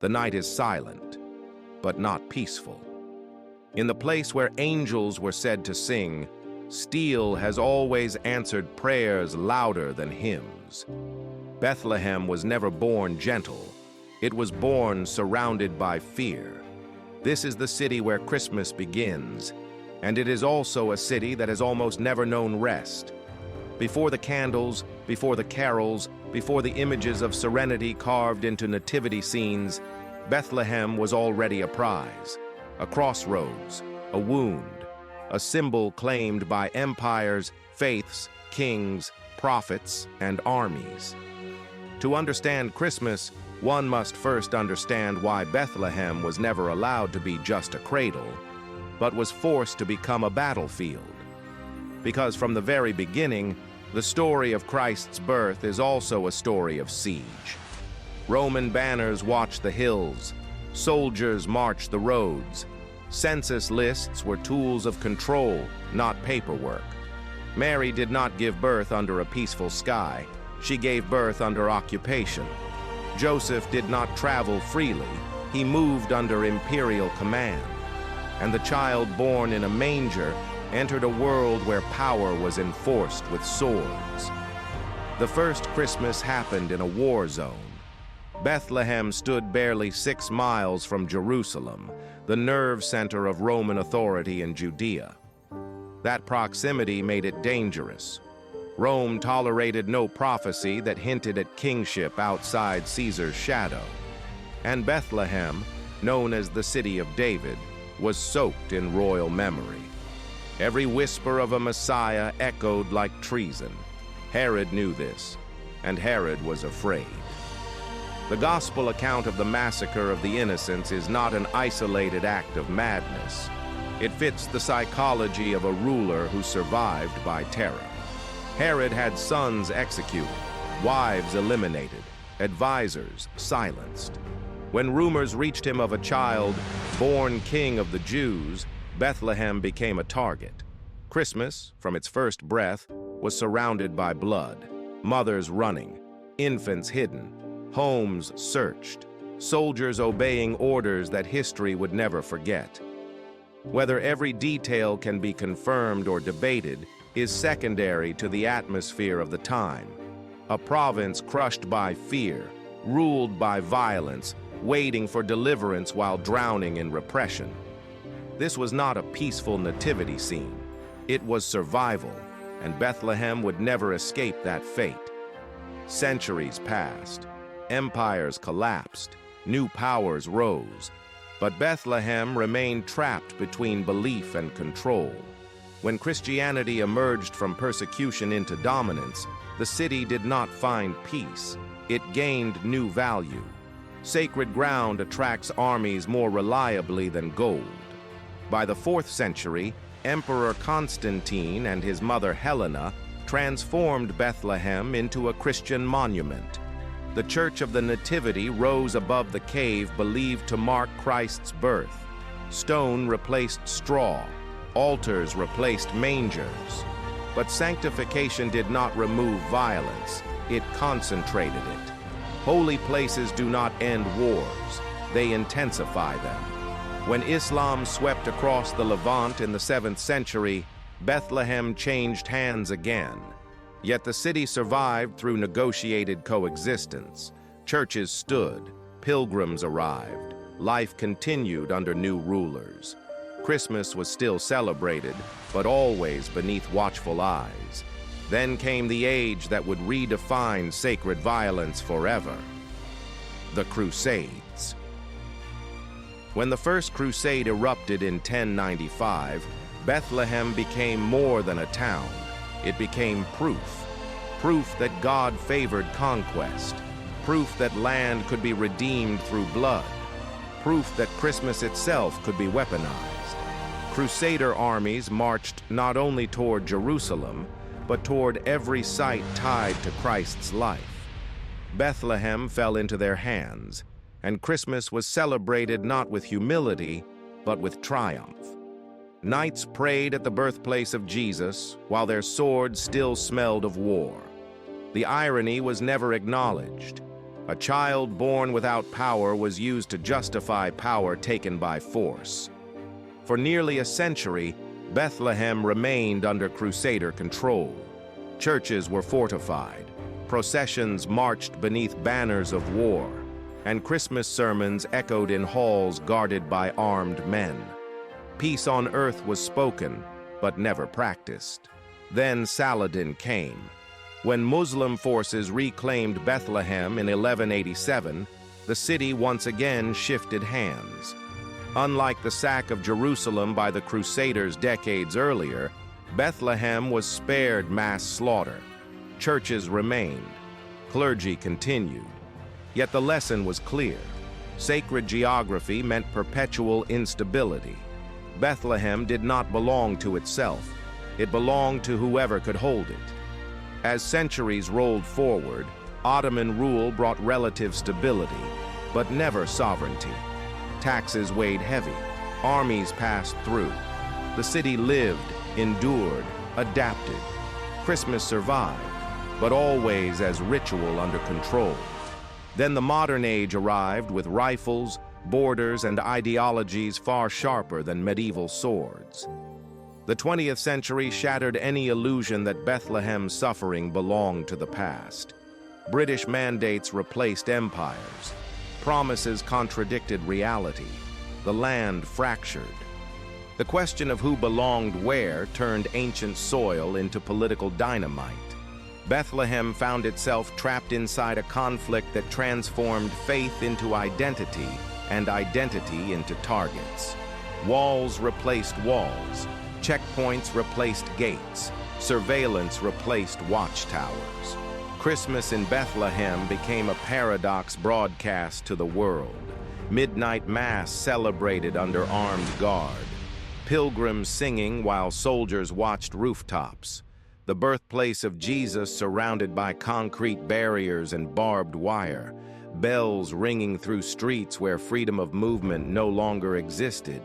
The night is silent, but not peaceful. In the place where angels were said to sing, steel has always answered prayers louder than hymns. Bethlehem was never born gentle. It was born surrounded by fear. This is the city where Christmas begins, and it is also a city that has almost never known rest. Before the candles, before the carols, before the images of serenity carved into nativity scenes, Bethlehem was already a prize, a crossroads, a wound, a symbol claimed by empires, faiths, kings, prophets, and armies. To understand Christmas, one must first understand why Bethlehem was never allowed to be just a cradle, but was forced to become a battlefield. Because from the very beginning, the story of Christ's birth is also a story of siege. Roman banners watched the hills, soldiers marched the roads, census lists were tools of control, not paperwork. Mary did not give birth under a peaceful sky. She gave birth under occupation. Joseph did not travel freely. He moved under imperial command. And the child born in a manger entered a world where power was enforced with swords. The first Christmas happened in a war zone. Bethlehem stood barely 6 miles from Jerusalem, the nerve center of Roman authority in Judea. That proximity made it dangerous. Rome tolerated no prophecy that hinted at kingship outside Caesar's shadow. And Bethlehem, known as the City of David, was soaked in royal memory. Every whisper of a Messiah echoed like treason. Herod knew this, and Herod was afraid. The gospel account of the massacre of the innocents is not an isolated act of madness. It fits the psychology of a ruler who survived by terror. Herod had sons executed, wives eliminated, advisors silenced. When rumors reached him of a child born king of the Jews, Bethlehem became a target. Christmas, from its first breath, was surrounded by blood, mothers running, infants hidden, homes searched, soldiers obeying orders that history would never forget. Whether every detail can be confirmed or debated is secondary to the atmosphere of the time. A province crushed by fear, ruled by violence, waiting for deliverance while drowning in repression. This was not a peaceful nativity scene. It was survival, and Bethlehem would never escape that fate. Centuries passed, empires collapsed, new powers rose, but Bethlehem remained trapped between belief and control. When Christianity emerged from persecution into dominance, the city did not find peace. It gained new value. Sacred ground attracts armies more reliably than gold. By the 4th century, Emperor Constantine and his mother Helena transformed Bethlehem into a Christian monument. The Church of the Nativity rose above the cave believed to mark Christ's birth. Stone replaced straw. Altars replaced mangers. But sanctification did not remove violence. It concentrated it. Holy places do not end wars. They intensify them. When Islam swept across the Levant in the 7th century, Bethlehem changed hands again. Yet the city survived through negotiated coexistence. Churches stood, pilgrims arrived, life continued under new rulers. Christmas was still celebrated, but always beneath watchful eyes. Then came the age that would redefine sacred violence forever: the Crusades. When the First Crusade erupted in 1095, Bethlehem became more than a town. It became proof that God favored conquest, proof that land could be redeemed through blood, proof that Christmas itself could be weaponized. Crusader armies marched not only toward Jerusalem, but toward every site tied to Christ's life. Bethlehem fell into their hands, and Christmas was celebrated not with humility, but with triumph. Knights prayed at the birthplace of Jesus, while their swords still smelled of war. The irony was never acknowledged. A child born without power was used to justify power taken by force. For nearly a century, Bethlehem remained under Crusader control. Churches were fortified, processions marched beneath banners of war, and Christmas sermons echoed in halls guarded by armed men. Peace on earth was spoken, but never practiced. Then Saladin came. When Muslim forces reclaimed Bethlehem in 1187, the city once again shifted hands. Unlike the sack of Jerusalem by the Crusaders decades earlier, Bethlehem was spared mass slaughter. Churches remained. Clergy continued. Yet the lesson was clear. Sacred geography meant perpetual instability. Bethlehem did not belong to itself. It belonged to whoever could hold it. As centuries rolled forward, Ottoman rule brought relative stability, but never sovereignty. Taxes weighed heavy. Armies passed through. The city lived, endured, adapted. Christmas survived, but always as ritual under control. Then the modern age arrived with rifles, borders, and ideologies far sharper than medieval swords. The 20th century shattered any illusion that Bethlehem's suffering belonged to the past. British mandates replaced empires. Promises contradicted reality. The land fractured. The question of who belonged where turned ancient soil into political dynamite. Bethlehem found itself trapped inside a conflict that transformed faith into identity and identity into targets. Walls replaced walls. Checkpoints replaced gates. Surveillance replaced watchtowers. Christmas in Bethlehem became a paradox broadcast to the world. Midnight Mass celebrated under armed guard. Pilgrims singing while soldiers watched rooftops. The birthplace of Jesus surrounded by concrete barriers and barbed wire. Bells ringing through streets where freedom of movement no longer existed.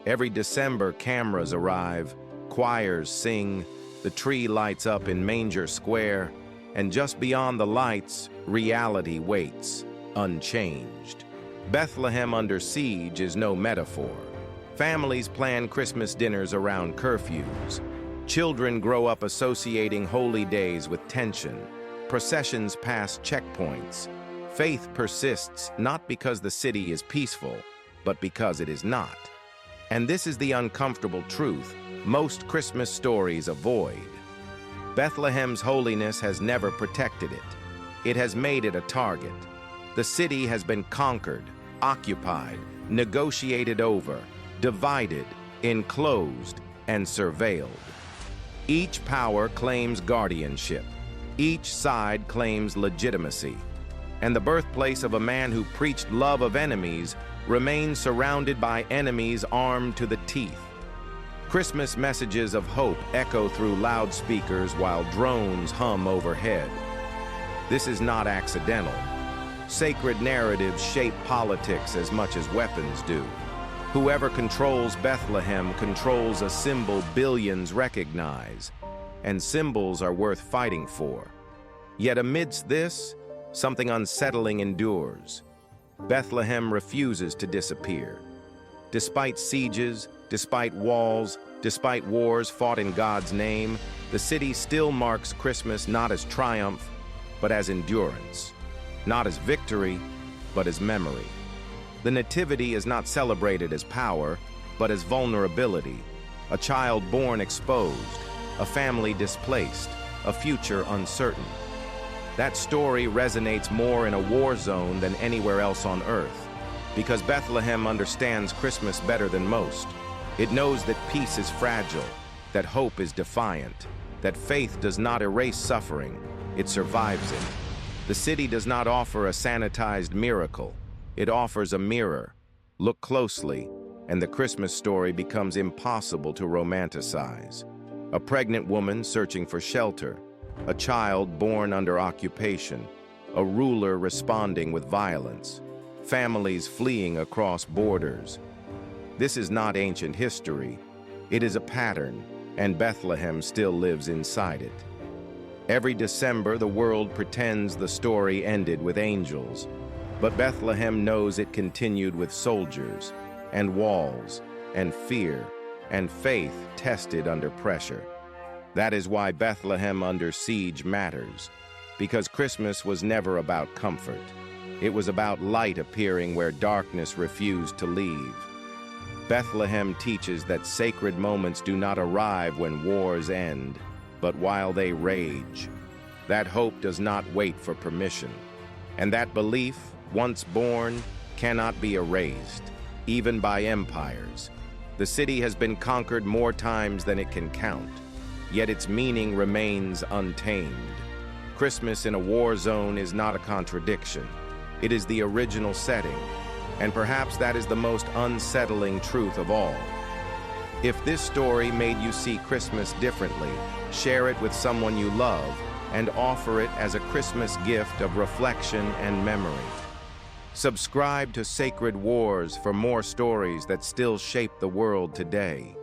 Every December, cameras arrive, choirs sing, the tree lights up in Manger Square, and just beyond the lights, reality waits, unchanged. Bethlehem under siege is no metaphor. Families plan Christmas dinners around curfews. Children grow up associating holy days with tension. Processions pass checkpoints. Faith persists not because the city is peaceful, but because it is not. And this is the uncomfortable truth most Christmas stories avoid. Bethlehem's holiness has never protected it. It has made it a target. The city has been conquered, occupied, negotiated over, divided, enclosed, and surveilled. Each power claims guardianship. Each side claims legitimacy. And the birthplace of a man who preached love of enemies remains surrounded by enemies armed to the teeth. Christmas messages of hope echo through loudspeakers while drones hum overhead. This is not accidental. Sacred narratives shape politics as much as weapons do. Whoever controls Bethlehem controls a symbol billions recognize, and symbols are worth fighting for. Yet amidst this, something unsettling endures. Bethlehem refuses to disappear. Despite sieges, despite walls, despite wars fought in God's name, the city still marks Christmas not as triumph, but as endurance. Not as victory, but as memory. The Nativity is not celebrated as power, but as vulnerability. A child born exposed, a family displaced, a future uncertain. That story resonates more in a war zone than anywhere else on earth, because Bethlehem understands Christmas better than most. It knows that peace is fragile, that hope is defiant, that faith does not erase suffering, it survives it. The city does not offer a sanitized miracle. It offers a mirror. Look closely, and the Christmas story becomes impossible to romanticize. A pregnant woman searching for shelter, a child born under occupation, a ruler responding with violence, families fleeing across borders. This is not ancient history. It is a pattern, and Bethlehem still lives inside it. Every December, the world pretends the story ended with angels, but Bethlehem knows it continued with soldiers, and walls, and fear, and faith tested under pressure. That is why Bethlehem under siege matters, because Christmas was never about comfort. It was about light appearing where darkness refused to leave. Bethlehem teaches that sacred moments do not arrive when wars end, but while they rage. That hope does not wait for permission, and that belief, once born, cannot be erased, even by empires. The city has been conquered more times than it can count, yet its meaning remains untamed. Christmas in a war zone is not a contradiction. It is the original setting, and perhaps that is the most unsettling truth of all. If this story made you see Christmas differently, share it with someone you love and offer it as a Christmas gift of reflection and memory. Subscribe to Sacred Wars for more stories that still shape the world today.